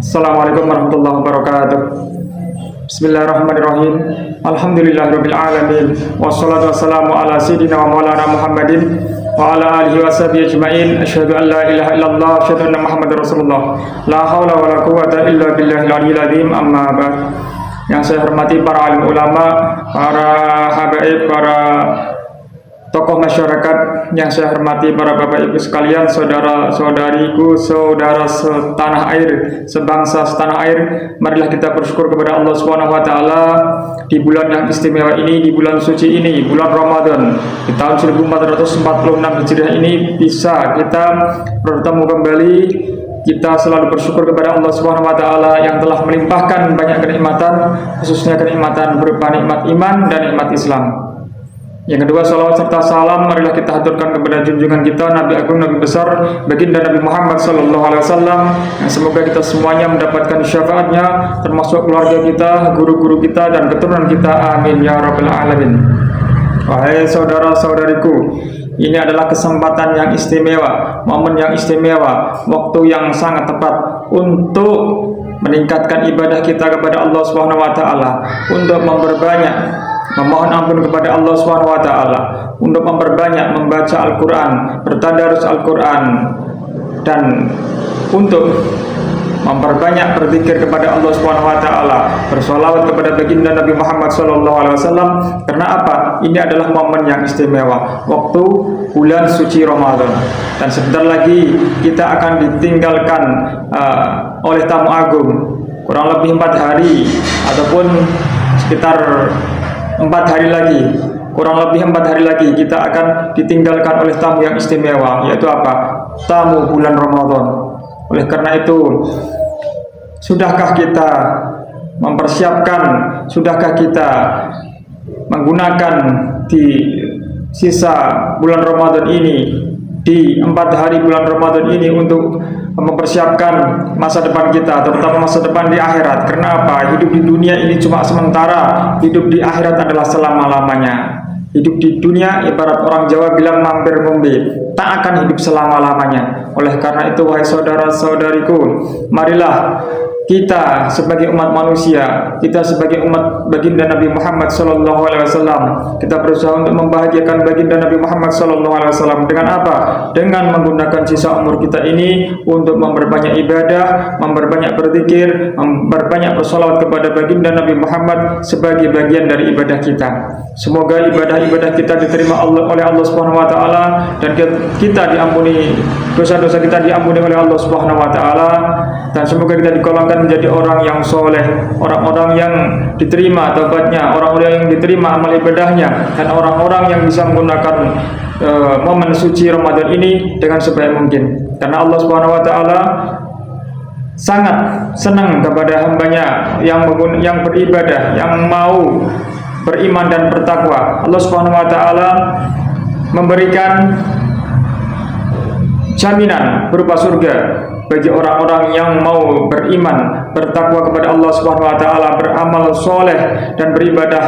Assalamualaikum warahmatullahi wabarakatuh. Bismillahirrahmanirrahim. Alhamdulillahirabbil alamin. Wassalatu wassalamu ala sayyidina wa maulana Muhammadin wa ala alihi wa sahbihi ajmain. Asyhadu an la ilaha illallah, asyhadu anna Muhammadar Rasulullah. La haula wala quwwata illa billahil aliyyil azim. Amma ba'd. Yang saya hormati para alim ulama, para habaib, para tokoh masyarakat, yang saya hormati para bapak ibu sekalian, saudara-saudariku, saudara setanah air, sebangsa setanah air. Marilah kita bersyukur kepada Allah Subhanahu wa taala di bulan yang istimewa ini, di bulan suci ini, bulan Ramadan di tahun 1446 Hijriah ini bisa kita bertemu kembali. Kita selalu bersyukur kepada Allah Subhanahu wa taala yang telah melimpahkan banyak kenikmatan, khususnya kenikmatan berupa nikmat iman dan nikmat Islam. Yang kedua, salawat serta salam marilah kita haturkan kepada junjungan kita Nabi Agung, Nabi besar, baginda Nabi Muhammad sallallahu alaihi wasallam, yang semoga kita semuanya mendapatkan syafaatnya, termasuk keluarga kita, guru-guru kita, dan keturunan kita. Amin ya rabbal alamin. Wahai saudara-saudariku, ini adalah kesempatan yang istimewa, momen yang istimewa, waktu yang sangat tepat untuk meningkatkan ibadah kita kepada Allah Subhanahu wa taala, untuk memperbanyak memohon ampun kepada Allah Subhanahu wa taala, untuk memperbanyak membaca Al-Qur'an, bertadarus Al-Qur'an, dan untuk memperbanyak berzikir kepada Allah Subhanahu wa taala, bersolawat kepada baginda Nabi Muhammad sallallahu alaihi wasallam. Karena apa? Ini adalah momen yang istimewa, waktu bulan suci Ramadan. Dan sebentar lagi kita akan ditinggalkan oleh tamu agung. Kurang lebih 4 hari ataupun sekitar 4 hari lagi, kurang lebih 4 hari lagi kita akan ditinggalkan oleh tamu yang istimewa, yaitu apa? Tamu bulan Ramadan. Oleh karena itu, sudahkah kita mempersiapkan, sudahkah kita menggunakan di sisa bulan Ramadan ini, di 4 hari bulan Ramadan ini untuk mempersiapkan masa depan kita, terutama masa depan di akhirat. Karena apa? Hidup di dunia ini cuma sementara, hidup di akhirat adalah selama-lamanya. Hidup di dunia ibarat orang Jawa bilang mampir ngombe, tak akan hidup selama-lamanya. Oleh karena itu, wahai saudara-saudariku, marilah kita sebagai umat manusia, kita sebagai umat baginda Nabi Muhammad sallallahu alaihi wasallam, kita berusaha untuk membahagiakan baginda Nabi Muhammad sallallahu alaihi wasallam dengan apa? Dengan menggunakan sisa umur kita ini untuk memperbanyak ibadah, memperbanyak berzikir, memperbanyak bersolawat kepada baginda Nabi Muhammad sebagai bagian dari ibadah kita. Semoga ibadah-ibadah kita diterima oleh Allah Subhanahu wa taala, dan kita diampuni, dosa-dosa kita diampuni oleh Allah Subhanahu wa taala, dan semoga kita digolongkan menjadi orang yang soleh, orang-orang yang diterima taubatnya, orang-orang yang diterima amal ibadahnya, dan orang-orang yang bisa menggunakan momen suci Ramadan ini dengan sebaik mungkin. Karena Allah Subhanahu wa taala sangat senang kepada hambanya yang beribadah, yang mau beriman dan bertakwa. Allah Subhanahu wa taala memberikan jaminan berupa surga bagi orang-orang yang mau beriman, bertakwa kepada Allah Subhanahu wa taala, beramal soleh dan beribadah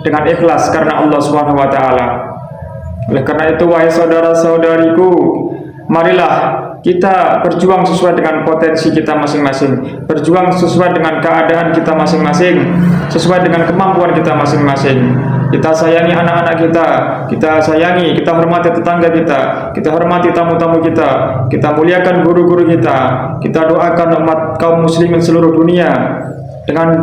dengan ikhlas karena Allah Subhanahu wa taala. Oleh karena itu, wahai saudara-saudariku, marilah kita berjuang sesuai dengan potensi kita masing-masing, berjuang sesuai dengan keadaan kita masing-masing, sesuai dengan kemampuan kita masing-masing. Kita sayangi anak-anak kita sayangi, kita hormati tetangga kita hormati tamu-tamu kita muliakan guru-guru kita doakan umat kaum muslimin seluruh dunia dengan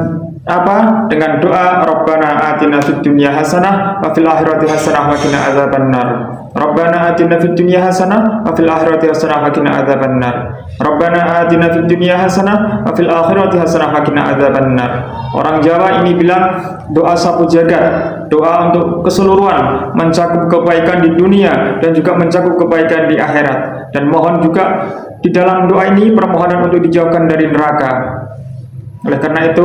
apa? Dengan doa Rabbana atina fid dunya hasanah wa fil akhirati hasanah wa qina adzabannar. Rabbana atina fid dunya hasanah wa fil akhirati hasanah wa qina adzabannar. Rabbana atina fid dunya hasanah wa fil akhirati hasanah wa qina adzabannar. Orang Jawa ini bilang doa sapu jagat, doa untuk keseluruhan, mencakup kebaikan di dunia dan juga mencakup kebaikan di akhirat. Dan mohon juga di dalam doa ini permohonan untuk dijauhkan dari neraka. Oleh karena itu,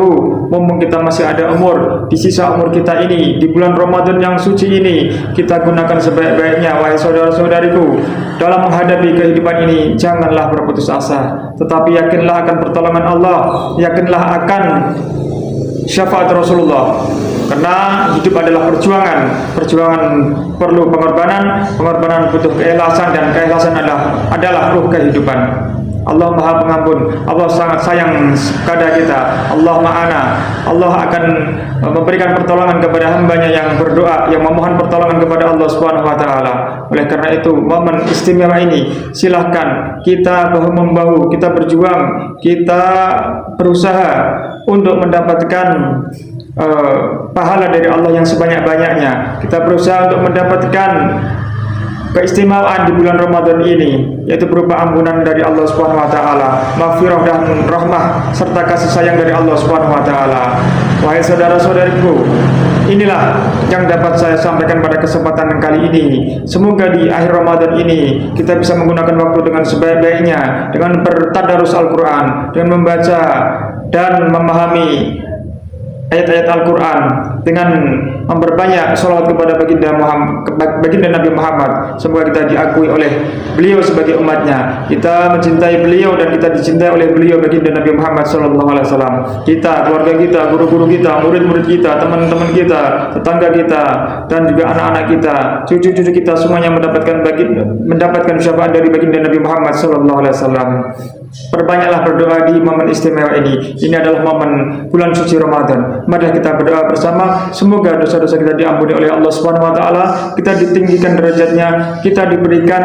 mumpung kita masih ada umur, di sisa umur kita ini, di bulan Ramadan yang suci ini, kita gunakan sebaik-baiknya. Wahai saudara-saudariku, dalam menghadapi kehidupan ini, janganlah berputus asa, tetapi yakinlah akan pertolongan Allah, yakinlah akan syafaat Rasulullah. Karena hidup adalah perjuangan, perjuangan perlu pengorbanan, pengorbanan butuh keikhlasan, dan keikhlasan adalah ruh kehidupan. Allah Maha Pengampun, Allah sangat sayang kepada kita. Allah Ma'ana, Allah akan memberikan pertolongan kepada hambanya yang berdoa, yang memohon pertolongan kepada Allah Subhanahu wa Ta'ala. Oleh karena itu, momen istimewa ini silahkan kita bahu-membahu, kita berjuang, kita berusaha untuk mendapatkan pahala dari Allah yang sebanyak-banyaknya. Kita berusaha untuk mendapatkan keistimewaan di bulan Ramadan ini, yaitu berupa ampunan dari Allah Subhanahu wa Ta'ala, maghfirah dan rahmah serta kasih sayang dari Allah Subhanahu wa Ta'ala. Wahai saudara-saudariku, inilah yang dapat saya sampaikan pada kesempatan kali ini. Semoga di akhir Ramadan ini kita bisa menggunakan waktu dengan sebaik-baiknya, dengan bertadarus Al-Quran, dengan membaca dan memahami ayat-ayat Al-Quran, dengan memperbanyak salawat kepada baginda Nabi Muhammad. Semoga kita diakui oleh beliau sebagai umatnya, kita mencintai beliau dan kita dicintai oleh beliau baginda Nabi Muhammad SAW. Kita, keluarga kita, guru-guru kita, murid-murid kita, teman-teman kita, tetangga kita, dan juga anak-anak kita, cucu-cucu kita, semuanya mendapatkan syafaat dari baginda Nabi Muhammad SAW. Perbanyaklah berdoa di momen istimewa ini. Ini adalah momen bulan suci Ramadan. Marilah kita berdoa bersama, semoga dosa-dosa kita diampuni oleh Allah Subhanahu wa Ta'ala, kita ditinggikan derajatnya, kita diberikan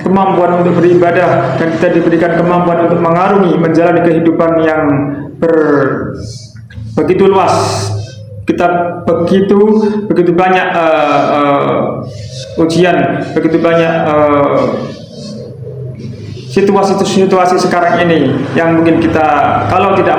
kemampuan untuk beribadah, dan kita diberikan kemampuan untuk mengarungi menjalani kehidupan yang begitu luas. Kita begitu banyak ujian, begitu banyak situasi sekarang ini yang mungkin kita kalau kita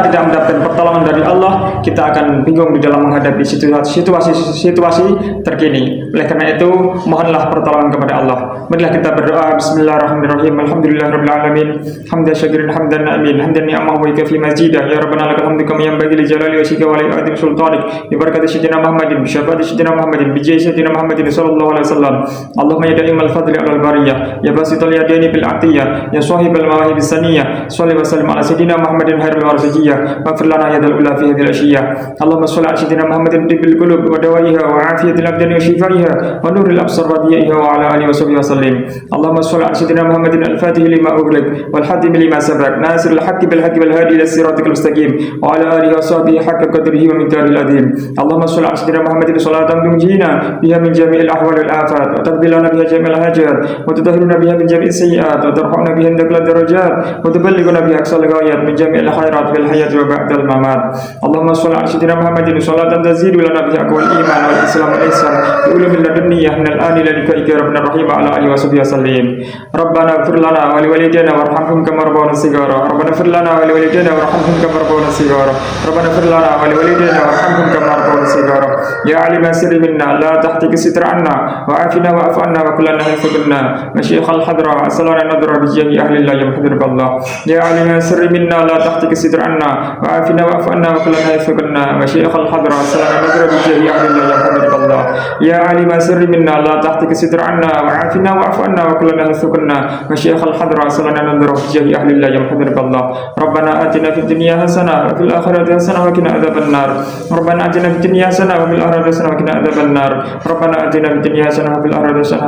tidak mendapatkan pertolongan dari Allah, kita akan bingung di dalam menghadapi situasi terkini. Oleh karena itu, mohonlah pertolongan kepada Allah. Marilah kita berdoa. Bismillahirrahmanirrahim. Alhamdulillahirabbil alamin. Hamdan syakirin hamdan na'imin. Hamdan ni'amahu wa kafi mazidah. Ya rabbana lakal hamdu kama yanbaghi li jalali wajhika wa li 'azimi sultanik. Bi barakati sayyidina Muhammadin, bi syafaati sayyidina Muhammadin, bi jahi sayyidina Muhammadin sallallahu alaihi wasallam. Allahumma ya da'imal fadli 'alal bariyah, ya basital yadaini bil atiyah, ya sahibal mawahib saniyah, shalli wa sallim ala sayyidina Muhammadin khairil warziyah, maghfir lana ya dal ula fi hadhihi al-ashiyah. Allahumma shalli ala sayyidina Muhammadin tibbil qulub wa dawaiha wa afiyatil abdani wa shifaiha wa nuril absar wa diyaiha wa ala alihi wa sahbihi wa sallim. Allahumma shalli ala sayyidina Muhammadin al-fatih lima ughliq wal hatim lima sabaq, nasiril haqqi bil haqqi wal hadi ila siratikal mustaqim wa ala alihi wa sahbihi haqqa qadrihi wa miqdaril azim. Allahumma shalli ala sayyidina Muhammadin salatan tunjina biha min jami'il ahwal wal afat wa taqbilana biha jami'al hajat wa tutahhiruna biha من جميع السيئات وترفعنا بها عندك الدرجات وتبلغنا بها أقصى الغايات من جميع الخيرات في الحياة وبعد الممات. اللهم صل على سيدنا محمد صلاة تزيد لنا بها أقوى الإيمان والإسلام والإحسان بعلوم اللدنية من الآن إلى لقائك يا ربنا الرحيم على آله وصحبه وسلم. ربنا اغفر لنا ولوالدينا وارحمهم كما ربونا صغارا. ربنا اغفر لنا ولوالدينا وارحمهم كما ربونا صغارا. ربنا اغفر لنا ولوالدينا وارحمهم كما ربونا صغارا. يا علم السر منا لا تحتك ستر عنا وعافنا واعف عنا وكلنا حفظنا مشيخ الحضرة أسألنا نضر بجاه أهل الله يمحضرك الله. يا علم السر منا لا تحتك ستر عنا وعافنا واعف عنا وكلنا حفظنا مشيخ الحضرة أسألنا نضر بجاه أهل الله يمحضرك الله. يا علم السر منا لا تحتك ستر عنا وعافنا واعف عنا وكلنا حفظنا مشيخ الحضرة أسألنا نضر بجاه أهل الله يمحضرك الله. ربنا آتنا في الدنيا حسنة وفي الآخرة حسنة وقنا عذاب النار. ربنا آتنا في الدنيا حسنة وفي الآخرة حسنة وقنا عذاب النار. ربنا آتنا في الدنيا حسنة وفي الآخرة حسنة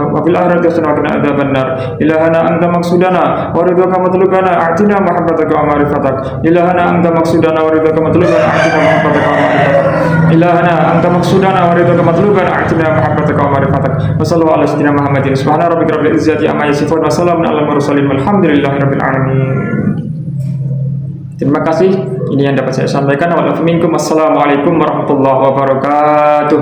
حسنة وقنا عذاب النار. إلهنا أنت مقصودنا ورضاك مطلوبنا أعطنا محبتك ومعرفتك. إلهنا أنت مقصودنا ورضاك مطلوبنا أعطنا محبتك ومعرفتك. إلهنا أنت مقصودنا ورضاك مطلوبنا أعطنا محبتك ومعرفتك. وصلى الله على سيدنا محمد. سبحان ربك رب العزة عما يصفون وسلام على المرسلين والحمدلله رب العالمين. Terima kasih. Ini yang dapat saya sampaikan. Wassalamualaikum warahmatullahi wabarakatuh.